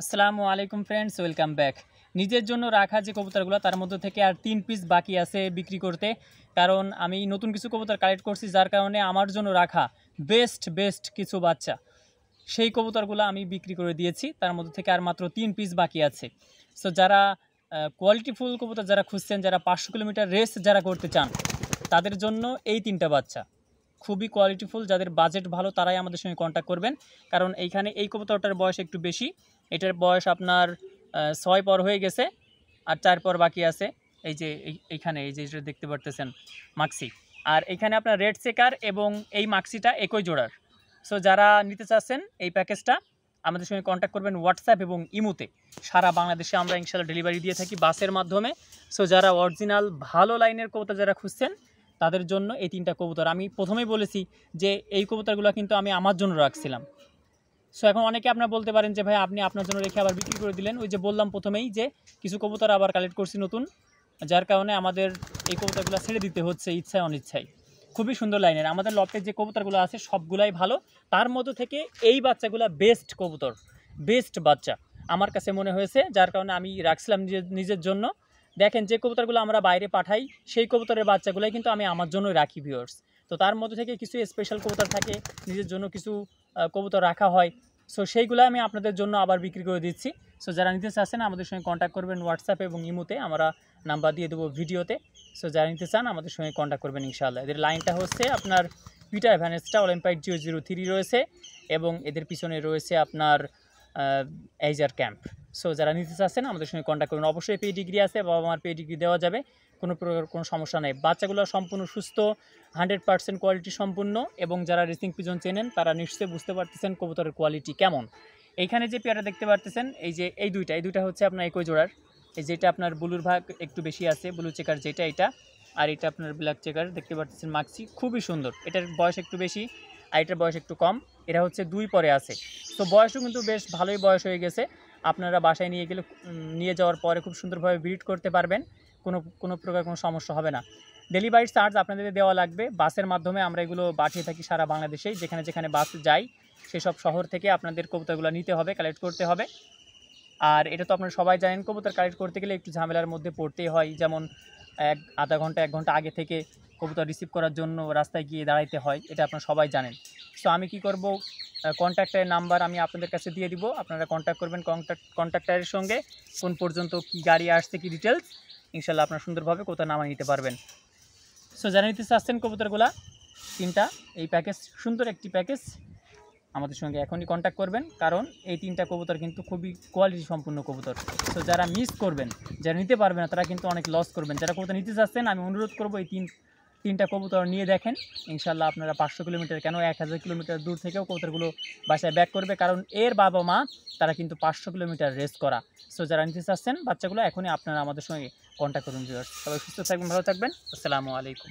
আসসালামু আলাইকুম friends, welcome back. নিজের জন্য রাখা যে কবুতরগুলো তার মধ্যে থেকে আর 3 পিস বাকি আছে বিক্রি করতে। কারণ আমি নতুন কিছু কবুতর কালেক্ট করছি, যার কারণে আমার জন্য রাখা বেস্ট কিছু বাচ্চা সেই কবুতরগুলো আমি বিক্রি করে দিয়েছি। তার মধ্যে থেকে আর মাত্র 3 পিস বাকি আছে। সো যারা কোয়ালিটিফুল কবুতর যারা খুঁজছেন, যারা 500 কিলোমিটার রেস যারা করতে চান, তাদের জন্য এই 3টা বাচ্চা খুবই কোয়ালিটিফুল। যাদের বাজেট ভালো তারাই আমাদের সঙ্গে কন্ট্যাক্ট করবেন। কারণ এইখানে এই কবুতরটার বয়স একটু বেশি। এটার বয়স আপনার 6 পর হয়ে গেছে, আর 4 পর বাকি আছে। এই যে এইখানে এই যে যেটা দেখতে পারতেছেন মাক্সি, আর এইখানে আপনার রেড চেকার এবং এই মাক্সিটা একই জোড়ার। সো যারা নিতে চাচ্ছেন এই প্যাকেজটা আমাদের সঙ্গে কন্ট্যাক্ট করবেন হোয়াটসঅ্যাপ এবং ইমোতে। সারা বাংলাদেশে আমরা ইনশাআল্লাহ ডেলিভারি দিয়ে থাকি বাসের মাধ্যমে। সো যারা অরিজিনাল ভালো লাইনের কবুতর যারা খুঁজছেন তাদের জন্য এই 3টা কবুতর। আমি প্রথমেই বলেছি যে এই কবুতরগুলো কিন্তু আমি আমার জন্য রাখছিলাম। সো এখন অনেকে আপনারা বলতে পারেন যে ভাই আপনি আপনার জন্য রেখে আবার বিক্রি করে দিলেন। ওই যে বললাম প্রথমেই যে কিছু কবুতর আবার কালেক্ট করছি নতুন, যার কারণে আমাদের এই কবুতরগুলো ছেড়ে দিতে হচ্ছে ইচ্ছায় অনিচ্ছায়। খুবই সুন্দর লাইনের আমাদের লফটের যে কবুতরগুলো আছে সবগুলাই ভালো। তার মধ্যে থেকে এই বাচ্চাগুলো বেস্ট কবুতর, বেস্ট বাচ্চা আমার কাছে মনে হয়েছে, যার কারণে আমি রাখছিলাম নিজের জন্য। দেখেন যে কবুতরগুলো আমরা বাইরে পাঠাই সেই কবুতরের বাচ্চাগুলোই কিন্তু আমি আমার জন্যই রাখি ভিউয়ার্স। তো তার মধ্যে থেকে কিছু স্পেশাল কবুতর থাকে, নিজের জন্য কিছু কবুতর রাখা হয়। সো সেইগুলো আমি আপনাদের জন্য আবার বিক্রি করে দিচ্ছি। সো যারা নিতে চাচ্ছেন আমাদের সঙ্গে কন্ট্যাক্ট করবেন হোয়াটসঅ্যাপ এবং ইমোতে, আমরা নাম্বার দিয়ে দেবো ভিডিওতে। সো যারা নিতে চান আমাদের সঙ্গে কন্ট্যাক্ট করবেন ইনশাআল্লাহ। এদের লাইনটা হচ্ছে আপনার পিটার ভ্যানেস্টা অলিম্পিয়াড 003 রয়েছে এবং এদের পিছনে রয়েছে আপনার এইজার ক্যাম্প। সো যারা নিতে চাচ্ছেন আমাদের সঙ্গে কন্ট্যাক্ট করবেন। অবশ্যই পেডিগ্রি আছে, বাবা মার পেডিগ্রি দেওয়া যাবে, কোনো প্রকার কোনো সমস্যা নেই। বাচ্চাগুলো সম্পূর্ণ সুস্থ, 100% কোয়ালিটি সম্পূর্ণ। এবং যারা রেসিং পিজন চেনেন তারা নিশ্চয়ই বুঝতে পারতেছেন কবুতরের কোয়ালিটি কেমন। এইখানে যে পেয়ারা দেখতে পারতেছেন এই যে এই দুইটা হচ্ছে আপনার একই জোড়ার। এই যেটা আপনার ব্লুর ভাগ একটু বেশি আছে, ব্লু চেকার যেটা এটা, আর এটা আপনার ব্ল্যাক চেকার দেখতে পাচ্ছেন মাক্সি, খুবই সুন্দর। এটার বয়স একটু বেশি আর এটার বয়স একটু কম। এটা হচ্ছে 2 পরে আছে। তো বয়সও কিন্তু বেশ ভালোই বয়স হয়ে গেছে। আপনারা বাসায় নিয়ে গেলে নিয়ে যাওয়ার পরে খুব সুন্দরভাবে ব্রিড করতে পারবেন, কোনো প্রকার কোনো সমস্যা হবে না। ডেলিভারি চার্জ আপনাদের দেওয়া লাগবে। বাসের মাধ্যমে আমরা এগুলো পাঠিয়ে থাকি সারা বাংলাদেশেই, যেখানে যেখানে বাস যায় সেসব শহর থেকে আপনাদের কবুতরগুলো নিতে হবে, কালেক্ট করতে হবে। আর এটা তো আপনারা সবাই জানেন, কবুতর কালেক্ট করতে গেলে একটু ঝামেলার মধ্যে পড়তেই হয়। যেমন আধা ঘন্টা 1 ঘন্টা আগে থেকে কবুতর রিসিভ করার জন্য রাস্তায় গিয়ে দাঁড়াইতে হয়, এটা আপনারা সবাই জানেন। সো আমি কি করব, কন্ট্যাক্টের নাম্বার আমি আপনাদের কাছে দিয়ে দিব, আপনারা কন্ট্যাক্ট করবেন কন্ট্যাক্টারের সঙ্গে, কোন পর্যন্ত কি গাড়ি আসছে কি ডিটেলস, ইনশাল্লাহ আপনারা সুন্দরভাবে কোথাও নামাই নিতে পারবেন। সো যারা নিতে চাচ্ছেন কবুতরগুলা 3টা, এই প্যাকেজ সুন্দর একটি প্যাকেজ, আমাদের সঙ্গে এখনই কন্ট্যাক্ট করবেন। কারণ এই 3টা কবুতর কিন্তু খুবই কোয়ালিটি সম্পূর্ণ কবুতর। তো যারা মিস করবেন, যারা নিতে পারবেন না তারা কিন্তু অনেক লস করবেন। যারা কবুতর নিতে চাচ্ছেন আমি অনুরোধ করবো এই 3টা কবুতর নিয়ে দেখেন। ইনশাল্লাহ আপনারা 500 কিলোমিটার কেন 1000 কিলোমিটার দূর থেকেও কবুতরগুলো বাসায় ব্যাক করবে, কারণ এর বাবা মা তারা কিন্তু 500 কিলোমিটার রেস করা। সো যারা নিতে চাচ্ছেন বাচ্চাগুলো এখনই আপনারা আমাদের সঙ্গে কন্ট্যাক্ট করুন ভিউয়ার্স। সবাই সুস্থ থাকবেন, ভালো থাকবেন। আসসালামু আলাইকুম।